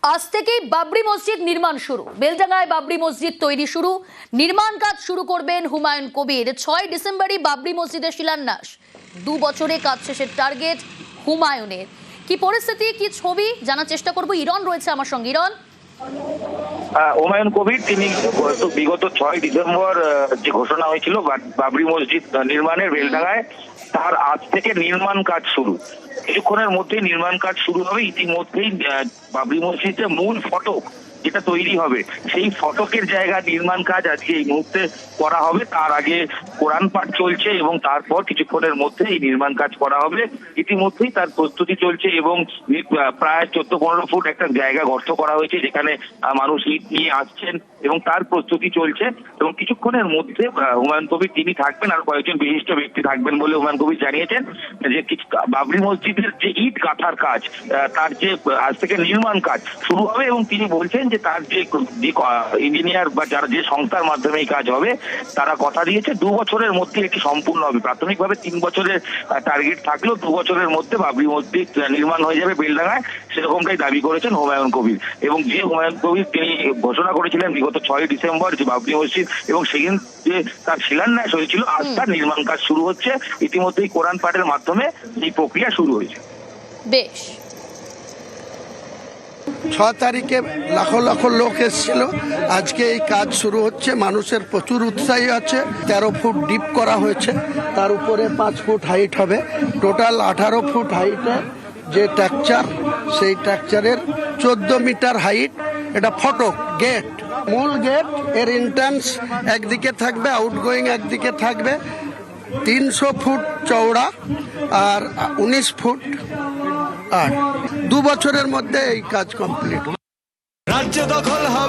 আজ থেকেই বাবরি মসজিদ নির্মাণ শুরু। বেলডাঙ্গায় বাবরি মসজিদ তৈরি শুরু। নির্মাণ কাজ শুরু করবেন হুমায়ুন কবির। 6 ডিসেম্বরই বাবরি মসজিদের শিলান্যাস। 2 বছরে কাজ শেষের টার্গেট হুমায়ুনের। কি পরিস্থিতি, কি ছবি জানার চেষ্টা করব। ইরন রয়েছে আমার সঙ্গে। ইরন, হুমায়ুন কবির তিনি বিগত 6 ডিসেম্বর যে ঘোষণা হয়েছিল বাবরি মসজিদ নির্মাণের বেলডাঙ্গায়, তার আজ থেকে নির্মাণ কাজ শুরু। কিছুক্ষণের মধ্যেই নির্মাণ কাজ শুরু হবে। ইতিমধ্যেই বাবরি মসজিদের মূল ফটক যেটা তৈরি হবে, সেই ফটকের জায়গা নির্মাণ কাজ আজকে এই মুহূর্তে করা হবে। তার আগে কোরআন পাঠ চলছে এবং তারপর কিছুক্ষণের মধ্যে এই নির্মাণ কাজ করা হবে। ইতিমধ্যেই তার প্রস্তুতি চলছে এবং প্রায় 14-15 ফুট একটা জায়গা গর্ত করা হয়েছে, যেখানে মানুষ ইট নিয়ে আসছেন এবং তার প্রস্তুতি চলছে। এবং কিছুক্ষণের মধ্যে হুমায়ুন কবির তিনি থাকবেন, আর কয়েকজন বিশিষ্ট ব্যক্তি থাকবেন বলে হুমায়ুন কবির জানিয়েছেন যে বাবরি মসজিদের যে ইট গাঁথার কাজ, তার যে আজ থেকে নির্মাণ কাজ শুরু হবে। এবং তিনি বলছেন যে তার যে ইঞ্জিনিয়ার বা যারা যে সংস্থার মাধ্যমে এই কাজ হবে, তারা কথা দিয়েছে 2 বছরের মধ্যে এটি সম্পূর্ণ হবে। প্রাথমিকভাবে 3 বছরের টার্গেট থাকলেও 2 বছরের মধ্যে বাবরি মসজিদ নির্মাণ হয়ে যাবে বেলডাঙ্গায়, সেরকমটাই দাবি করেছেন হুমায়ুন কবির। এবং যে হুমায়ুন কবির তিনি ঘোষণা করেছিলেন বিগত 6 ডিসেম্বর যে বাবরি মসজিদ, এবং সেদিন যে তার শিলান্যাস হয়েছিল, আজ তার নির্মাণ কাজ শুরু হচ্ছে। ইতিমধ্যেই কোরআন পাঠের মাধ্যমে এই প্রক্রিয়া শুরু হয়েছে। বেশ। 6 তারিখে লাখো লাখো লোক এসেছিল। আজকে এই কাজ শুরু হচ্ছে। মানুষের প্রচুর উৎসাহী আছে। 13 ফুট ডিপ করা হয়েছে, তার উপরে 5 ফুট হাইট হবে। টোটাল 18 ফুট হাইটে যে স্ট্রাকচার, সেই স্ট্রাকচারের 14 মিটার হাইট। এটা ফটক গেট, মূল গেট। এর এন্ট্রান্স একদিকে থাকবে, আউটগোয়িং একদিকে থাকবে। 300 ফুট চওড়া আর 19 ফুট। আর 2 বছরের মধ্যে এই কাজ কমপ্লিট। রাজ্য দখল হবে।